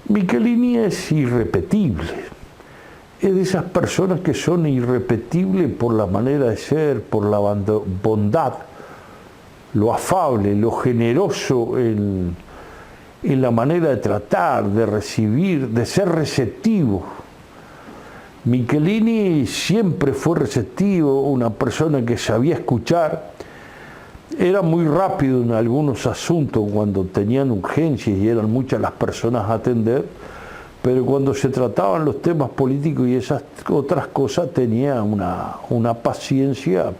Michelini es irrepetible. Es de esas personas que son irrepetibles por la manera de ser, por la bondad, lo afable, lo generoso en la manera de tratar, de recibir, de ser receptivo. Michelini siempre fue receptivo, una persona que sabía escuchar, era muy rápido en algunos asuntos cuando tenían urgencias y eran muchas las personas a atender, pero cuando se trataban los temas políticos y esas otras cosas tenía una paciencia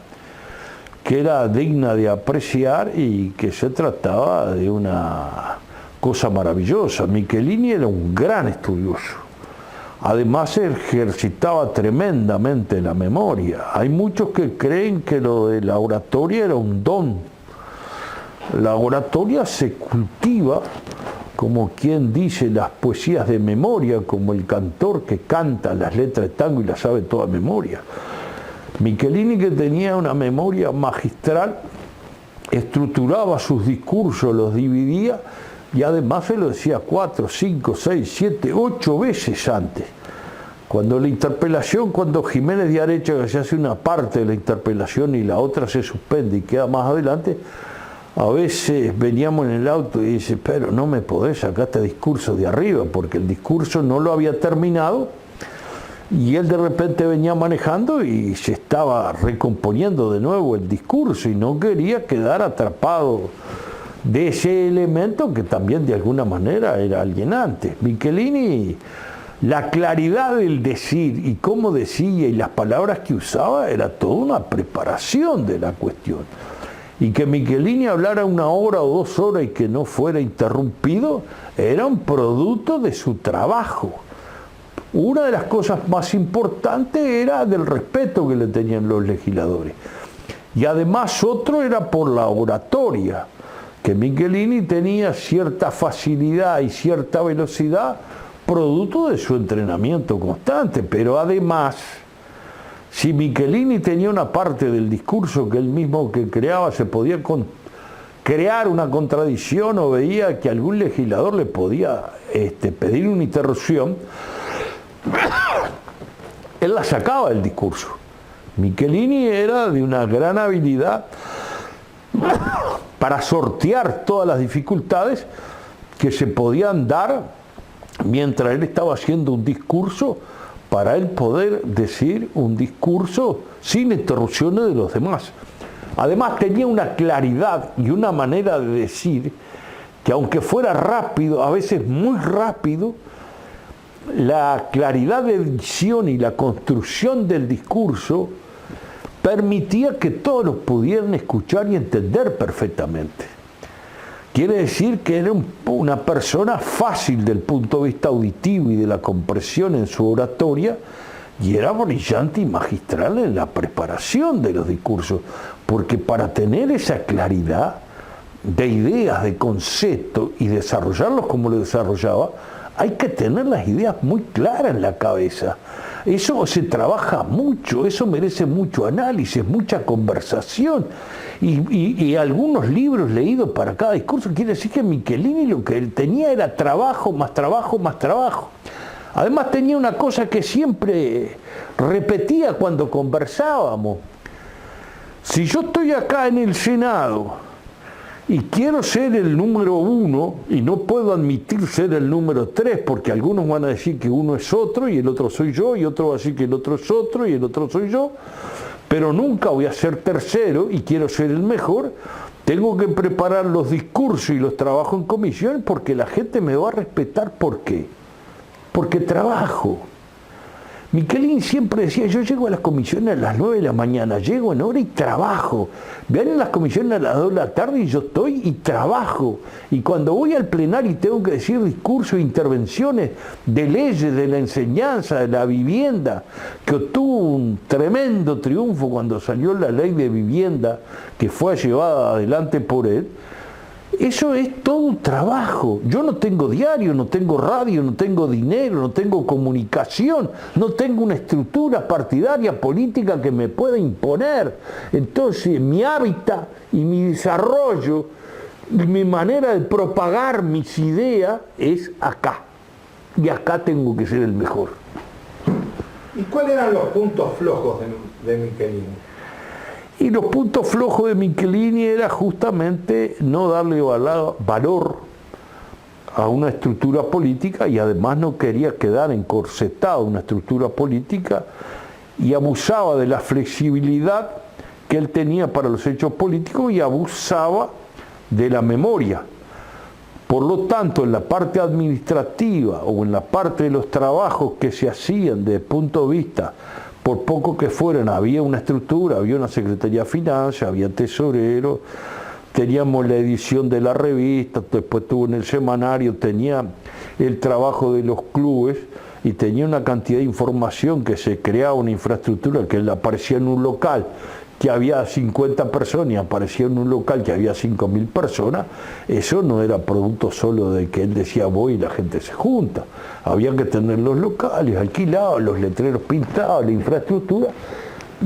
que era digna de apreciar y que se trataba de una cosa maravillosa. Michelini era un gran estudioso. Además ejercitaba tremendamente la memoria. Hay muchos que creen que lo de la oratoria era un don. La oratoria se cultiva, como quien dice, las poesías de memoria, como el cantor que canta las letras de tango y las sabe toda memoria. Michelini, que tenía una memoria magistral, estructuraba sus discursos, los dividía y además se lo decía 4, 5, 6, 7, 8 veces antes. Cuando la interpelación, cuando Jiménez de Arechaga se hace una parte de la interpelación y la otra se suspende y queda más adelante, a veces veníamos en el auto y dice, pero no me podés sacar este discurso de arriba, porque el discurso no lo había terminado y él de repente venía manejando y se estaba recomponiendo de nuevo el discurso y no quería quedar atrapado de ese elemento que también de alguna manera era alienante. Michelini, la claridad del decir y cómo decía y las palabras que usaba era toda una preparación de la cuestión. Y que Michelini hablara 1 hora o 2 horas y que no fuera interrumpido era un producto de su trabajo. Una de las cosas más importantes era del respeto que le tenían los legisladores. Y además otro era por la oratoria, que Michelini tenía cierta facilidad y cierta velocidad producto de su entrenamiento constante, pero además, si Michelini tenía una parte del discurso que él mismo que creaba, se podía crear una contradicción o veía que algún legislador le podía pedir una interrupción, él la sacaba del discurso. Michelini era de una gran habilidad para sortear todas las dificultades que se podían dar mientras él estaba haciendo un discurso, para él poder decir un discurso sin interrupciones de los demás. Además tenía una claridad y una manera de decir que aunque fuera rápido, a veces muy rápido, la claridad de dicción y la construcción del discurso permitía que todos lo pudieran escuchar y entender perfectamente. Quiere decir que era una persona fácil del punto de vista auditivo y de la comprensión en su oratoria, y era brillante y magistral en la preparación de los discursos, porque para tener esa claridad de ideas, de conceptos y desarrollarlos como lo desarrollaba, hay que tener las ideas muy claras en la cabeza. Eso se trabaja mucho, eso merece mucho análisis, mucha conversación y algunos libros leídos para cada discurso. Quiere decir que Michelini lo que él tenía era trabajo, más trabajo, más trabajo. Además tenía una cosa que siempre repetía cuando conversábamos. Si yo estoy acá en el Senado y quiero ser el número 1 y no puedo admitir ser el número 3 porque algunos van a decir que uno es otro y el otro soy yo y otro va a decir que el otro es otro y el otro soy yo, pero nunca voy a ser tercero y quiero ser el mejor, tengo que preparar los discursos y los trabajos en comisión porque la gente me va a respetar. ¿Por qué? Porque trabajo. Michelini siempre decía, yo llego a las comisiones a las 9 de la mañana, llego en hora y trabajo. Vienen las comisiones a las 2 de la tarde y yo estoy y trabajo. Y cuando voy al plenario y tengo que decir discursos e intervenciones de leyes, de la enseñanza, de la vivienda, que obtuvo un tremendo triunfo cuando salió la ley de vivienda, que fue llevada adelante por él, eso es todo un trabajo. Yo no tengo diario, no tengo radio, no tengo dinero, no tengo comunicación, no tengo una estructura partidaria política que me pueda imponer. Entonces mi hábitat y mi desarrollo, mi manera de propagar mis ideas es acá. y acá tengo que ser el mejor. ¿Y cuáles eran los puntos flojos de Michelini? Y los puntos flojos de Michelini era justamente no darle valor a una estructura política, y además no quería quedar encorsetado en una estructura política, y abusaba de la flexibilidad que él tenía para los hechos políticos y abusaba de la memoria. Por lo tanto, en la parte administrativa o en la parte de los trabajos que se hacían desde el punto de vista, por poco que fueran, había una estructura, había una Secretaría de Finanzas, había tesorero, teníamos la edición de la revista, después tuvo en el semanario, tenía el trabajo de los clubes y tenía una cantidad de información que se creaba una infraestructura que aparecía en un local que había 50 personas y aparecía en un local que había 5.000 personas. Eso no era producto solo de que él decía voy y la gente se junta. Había que tener los locales alquilados, los letreros pintados, la infraestructura,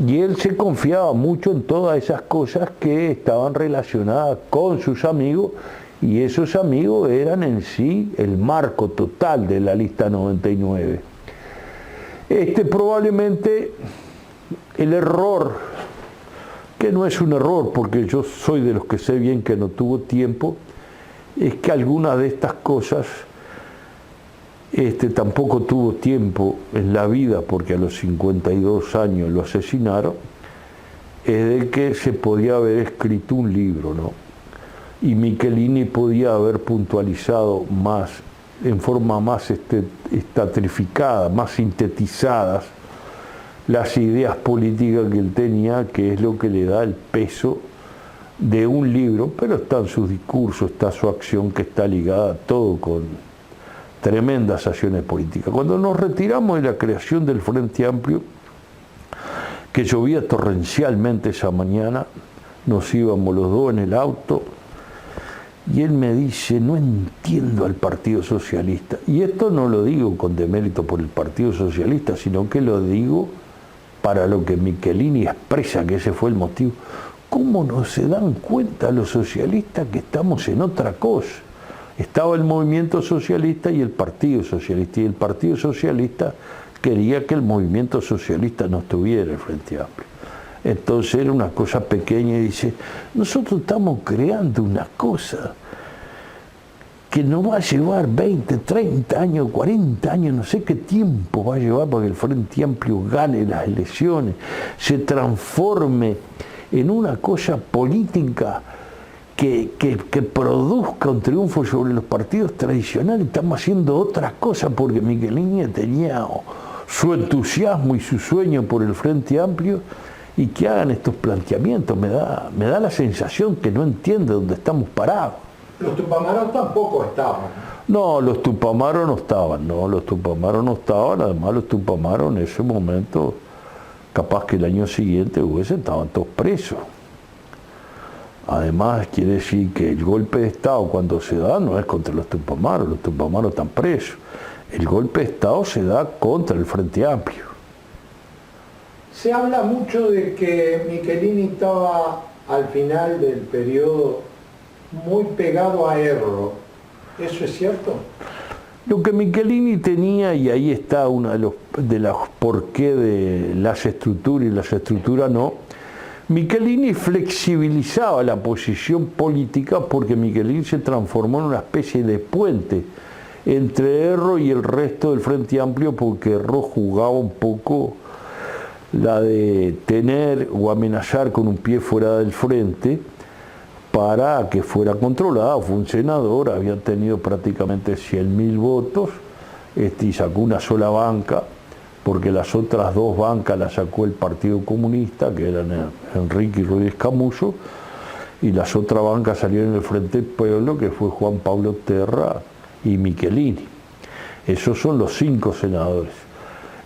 y él se confiaba mucho en todas esas cosas que estaban relacionadas con sus amigos, y esos amigos eran en sí el marco total de la lista 99. Probablemente el error, que no es un error porque yo soy de los que sé bien que no tuvo tiempo, es que algunas de estas cosas tampoco tuvo tiempo en la vida, porque a los 52 años lo asesinaron, es de que se podía haber escrito un libro, ¿no? Y Michelini podía haber puntualizado más, en forma más estratificada, más sintetizadas, las ideas políticas que él tenía, que es lo que le da el peso de un libro, pero están sus discursos, está su acción, que está ligada todo con tremendas acciones políticas. Cuando nos retiramos de la creación del Frente Amplio, que llovía torrencialmente esa mañana, nos íbamos los dos en el auto, y él me dice, no entiendo al Partido Socialista. Y esto no lo digo con demérito por el Partido Socialista, sino que lo digo para lo que Michelini expresa, que ese fue el motivo. ¿Cómo no se dan cuenta los socialistas que estamos en otra cosa? Estaba el movimiento socialista y el Partido Socialista, y el Partido Socialista quería que el movimiento socialista no estuviera en el Frente Amplio. Entonces era una cosa pequeña, y dice, nosotros estamos creando una cosa que nos va a llevar 20, 30 años, 40 años, no sé qué tiempo va a llevar para que el Frente Amplio gane las elecciones, se transforme en una cosa política que produzca un triunfo sobre los partidos tradicionales. Estamos haciendo otra cosa porque Michelini tenía su entusiasmo y su sueño por el Frente Amplio, y que hagan estos planteamientos me da la sensación que no entiende dónde estamos parados. Los Tupamaros tampoco estaban. No, los Tupamaros no estaban, además los Tupamaros en ese momento, capaz que el año siguiente estaban todos presos. Además quiere decir que el golpe de Estado cuando se da no es contra los Tupamaros están presos. El golpe de Estado se da contra el Frente Amplio. Se habla mucho de que Michelini estaba al final del periodo muy pegado a Erro. ¿Eso es cierto? Lo que Michelini tenía, y ahí está una de las por qué de las estructuras y las estructuras no, Michelini flexibilizaba la posición política, porque Michelini se transformó en una especie de puente entre Erro y el resto del Frente Amplio, porque Erro jugaba un poco la de tener o amenazar con un pie fuera del frente para que fuera controlado. Fue un senador, había tenido prácticamente 100.000 votos, y sacó una sola banca, porque las otras dos bancas las sacó el Partido Comunista, que eran Enrique y Ruiz Camuso, y las otras bancas salieron del Frente del Pueblo, que fue Juan Pablo Terra y Michelini. Esos son los 5 senadores.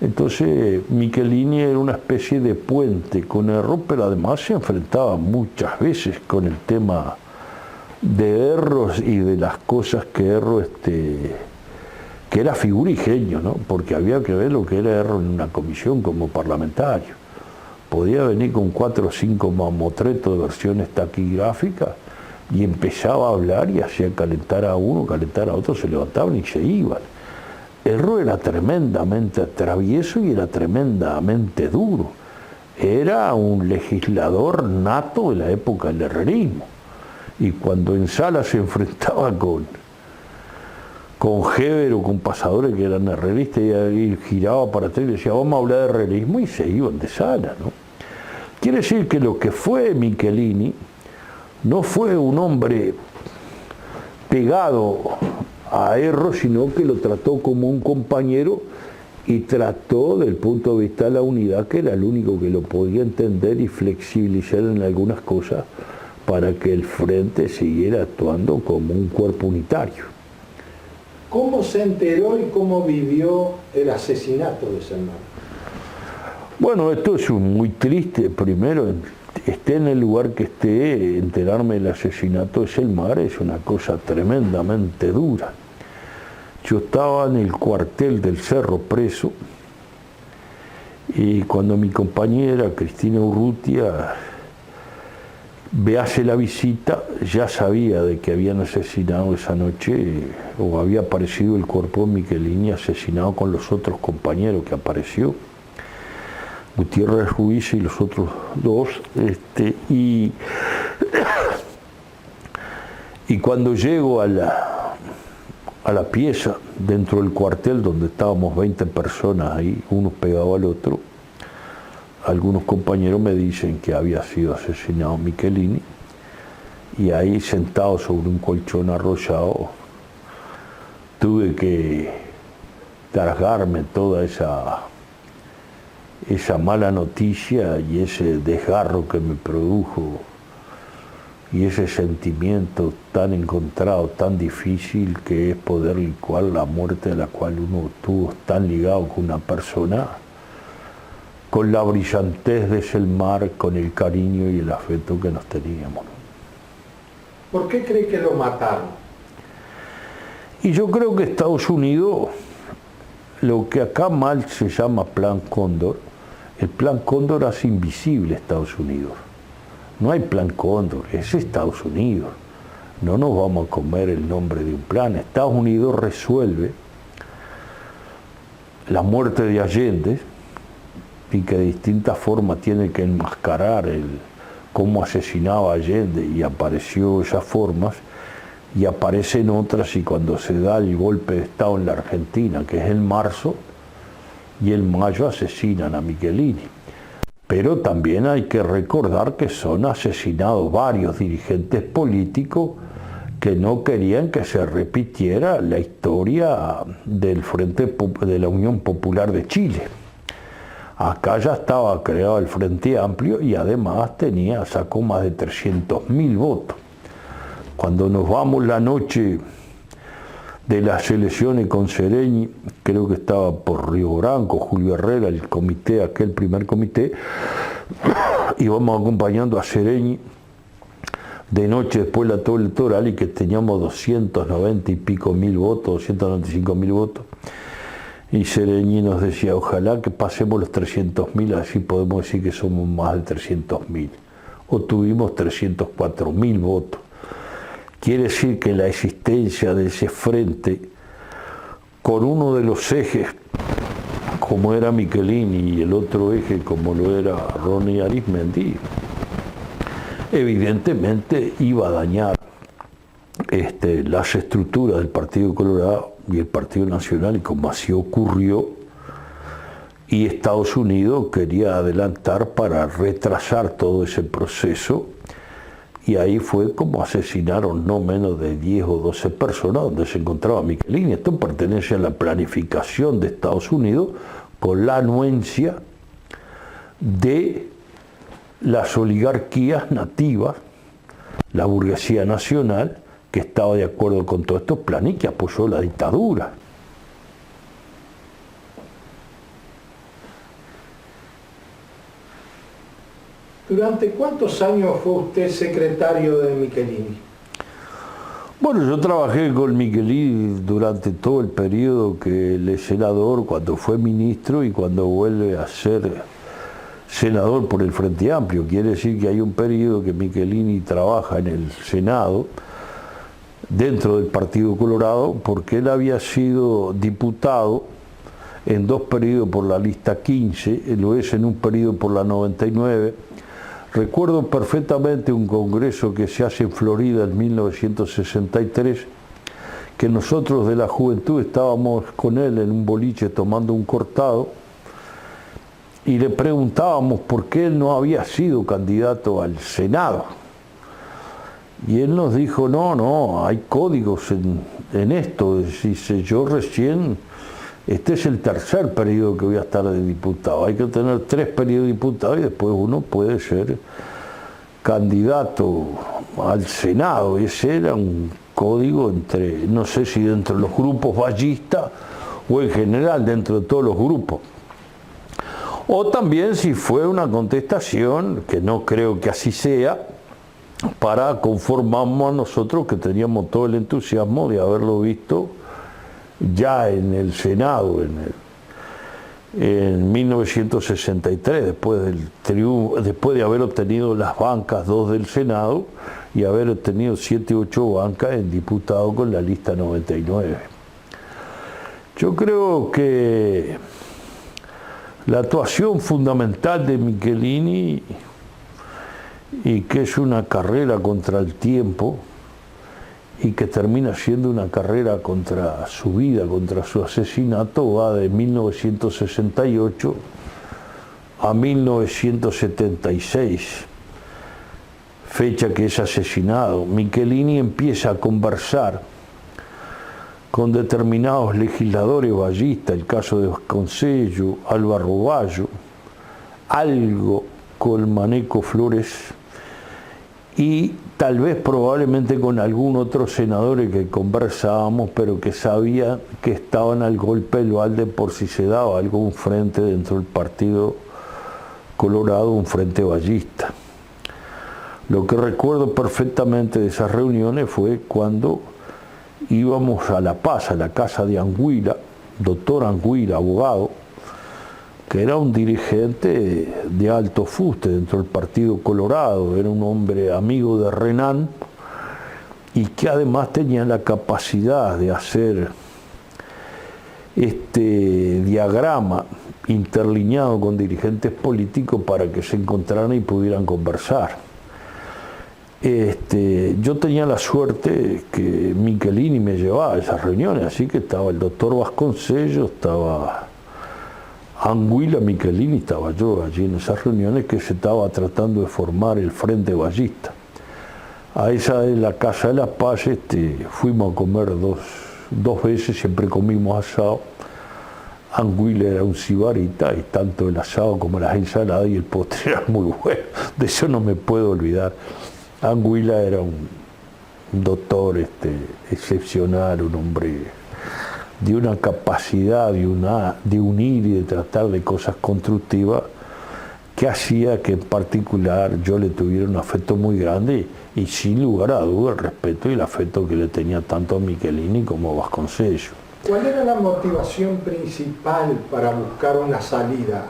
Entonces Michelini era una especie de puente con Erro, pero además se enfrentaba muchas veces con el tema de Erro y de las cosas que Erro, que era figura y genio, ¿no? Porque había que ver lo que era Erro en una comisión como parlamentario. Podía venir con 4 o 5 mamotretos de versiones taquigráficas y empezaba a hablar y hacía calentar a uno, calentar a otro, se levantaban y se iban. Erro era tremendamente travieso y era tremendamente duro. Era un legislador nato de la época del herrerismo. Y cuando en Sala se enfrentaba con Heber o con pasadores que eran herreristas, y él giraba para atrás y decía, vamos a hablar de herrerismo, y se iban de Sala, ¿no? Quiere decir que lo que fue Michelini no fue un hombre pegado a Erro, sino que lo trató como un compañero y trató del punto de vista de la unidad, que era el único que lo podía entender y flexibilizar en algunas cosas para que el frente siguiera actuando como un cuerpo unitario. ¿Cómo se enteró y cómo vivió el asesinato de Selmar? Bueno, esto es muy triste. Primero, esté en el lugar que esté, enterarme del asesinato de Selmar es una cosa tremendamente dura. Yo estaba en el cuartel del Cerro preso, y cuando mi compañera Cristina Urrutia me hace la visita, ya sabía de que habían asesinado esa noche, o había aparecido el cuerpo de Michelini asesinado con los otros compañeros que apareció, Gutiérrez Ruiz y los otros dos, y cuando llego a la pieza dentro del cuartel donde estábamos 20 personas ahí, uno pegado al otro, algunos compañeros me dicen que había sido asesinado Michelini, y ahí sentado sobre un colchón arrollado tuve que tragarme toda esa mala noticia y ese desgarro que me produjo y ese sentimiento tan encontrado, tan difícil que es poder licuar la muerte de la cual uno estuvo tan ligado con una persona, con la brillantez de Selmar, con el cariño y el afecto que nos teníamos. ¿Por qué cree que lo mataron? Y yo creo que Estados Unidos, lo que acá mal se llama Plan Cóndor, el Plan Cóndor hace invisible a Estados Unidos. No hay Plan Cóndor, es Estados Unidos. No nos vamos a comer el nombre de un plan. Estados Unidos resuelve la muerte de Allende, y que de distintas formas tiene que enmascarar cómo asesinaba a Allende, y apareció esas formas, y aparecen otras, y cuando se da el golpe de Estado en la Argentina, que es en marzo, y en mayo asesinan a Michelini. Pero también hay que recordar que son asesinados varios dirigentes políticos que no querían que se repitiera la historia del Frente de la Unión Popular de Chile. Acá ya estaba creado el Frente Amplio y además sacó más de 300.000 votos. Cuando nos vamos la noche de las elecciones con Sereñi, creo que estaba por Río Branco, Julio Herrera, el comité, aquel primer comité, íbamos acompañando a Sereñi de noche después de la tabla electoral, y que teníamos 290 y pico mil votos, 295.000 votos, y Sereñi nos decía, ojalá que pasemos los 300.000, así podemos decir que somos más de 300.000, o tuvimos 304.000 votos. Quiere decir que la existencia de ese frente, con uno de los ejes, como era Michelini, y el otro eje, como lo era Ronnie Arizmendi, evidentemente iba a dañar las estructuras del Partido Colorado y el Partido Nacional, y como así ocurrió, y Estados Unidos quería adelantar para retrasar todo ese proceso. Y ahí fue como asesinaron no menos de 10 o 12 personas donde se encontraba Michelini. Esto pertenece a la planificación de Estados Unidos con la anuencia de las oligarquías nativas, la burguesía nacional, que estaba de acuerdo con todos estos planes y que apoyó la dictadura. ¿Durante cuántos años fue usted secretario de Michelini? Bueno, yo trabajé con Michelini durante todo el periodo que él es senador, cuando fue ministro y cuando vuelve a ser senador por el Frente Amplio. Quiere decir que hay un periodo que Michelini trabaja en el Senado, dentro del Partido Colorado, porque él había sido diputado en 2 periodos por la lista 15, lo es en un periodo por la 99. Recuerdo perfectamente un congreso que se hace en Florida en 1963, que nosotros de la juventud estábamos con él en un boliche tomando un cortado y le preguntábamos por qué él no había sido candidato al Senado. Y él nos dijo, no, hay códigos en esto. Dice, yo recién, este es el 3er periodo que voy a estar de diputado. Hay que tener 3 periodos de diputado y después uno puede ser candidato al Senado. Ese era un código entre, no sé si dentro de los grupos vallistas o en general dentro de todos los grupos. O también si fue una contestación, que no creo que así sea, para conformarnos a nosotros que teníamos todo el entusiasmo de haberlo visto ya en el Senado en 1963, después de haber obtenido las bancas 2 del Senado y haber obtenido 7 u 8 bancas en diputado con la lista 99. Yo creo que la actuación fundamental de Michelini, y que es una carrera contra el tiempo y que termina siendo una carrera contra su vida, contra su asesinato, va de 1968 a 1976, fecha que es asesinado. Michelini empieza a conversar con determinados legisladores vallistas, el caso de Vasconcellos, Álvaro Bayo, algo con Maneco Flores, y tal vez probablemente con algún otro senador que conversábamos, pero que sabía que estaban al golpe del balde por si se daba algún frente dentro del Partido Colorado, un frente vallista. Lo que recuerdo perfectamente de esas reuniones fue cuando íbamos a La Paz, a la casa de Anguila, doctor Anguila, abogado, que era un dirigente de alto fuste dentro del Partido Colorado, era un hombre amigo de Renan y que además tenía la capacidad de hacer este diagrama interlineado con dirigentes políticos para que se encontraran y pudieran conversar. Yo tenía la suerte que Michelini me llevaba a esas reuniones, así que estaba el doctor Vasconcellos, estaba Anguila, Michelini, estaba yo allí en esas reuniones que se estaba tratando de formar el Frente Vallista. A esa de la Casa de la Paz fuimos a comer dos veces, siempre comimos asado. Anguila era un sibarita y tanto el asado como las ensaladas y el postre era muy bueno, de eso no me puedo olvidar. Anguila era un doctor excepcional, un hombre de una capacidad de unir y de tratar de cosas constructivas que hacía que en particular yo le tuviera un afecto muy grande y sin lugar a dudas el respeto y el afecto que le tenía tanto a Michelini como a Vasconcellos. ¿Cuál era la motivación principal para buscar una salida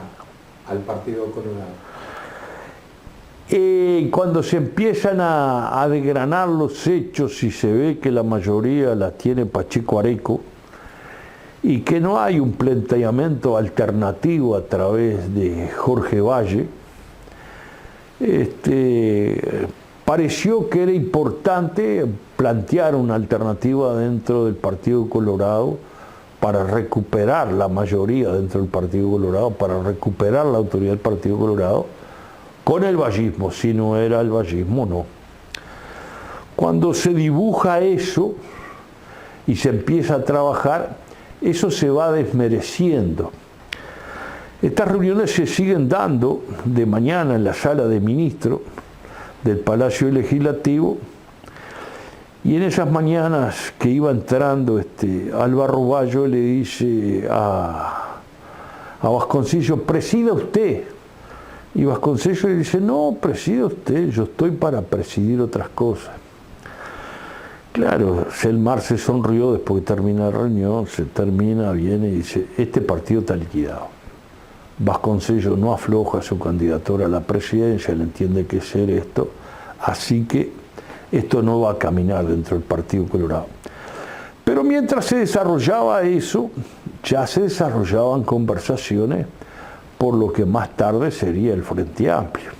al Partido Colorado? Cuando se empiezan a desgranar los hechos y se ve que la mayoría la tiene Pacheco Areco y que no hay un planteamiento alternativo a través de Jorge Valle, pareció que era importante plantear una alternativa dentro del Partido Colorado para recuperar la mayoría dentro del Partido Colorado, para recuperar la autoridad del Partido Colorado con el vallismo. Si no era el vallismo, no. Cuando se dibuja eso y se empieza a trabajar, eso se va desmereciendo. Estas reuniones se siguen dando de mañana en la sala de ministros del Palacio Legislativo, y en esas mañanas que iba entrando Álvaro Bayo le dice a Vasconcellos, presida usted. Y Vasconcellos le dice, no, presida usted, yo estoy para presidir otras cosas. Claro, Selmar se sonrió después de terminar la reunión, se termina, viene y dice, este partido está liquidado. Vasconcellos no afloja su candidatura a la presidencia, él entiende que es ser esto, así que esto no va a caminar dentro del Partido Colorado. Pero mientras se desarrollaba eso, ya se desarrollaban conversaciones por lo que más tarde sería el Frente Amplio.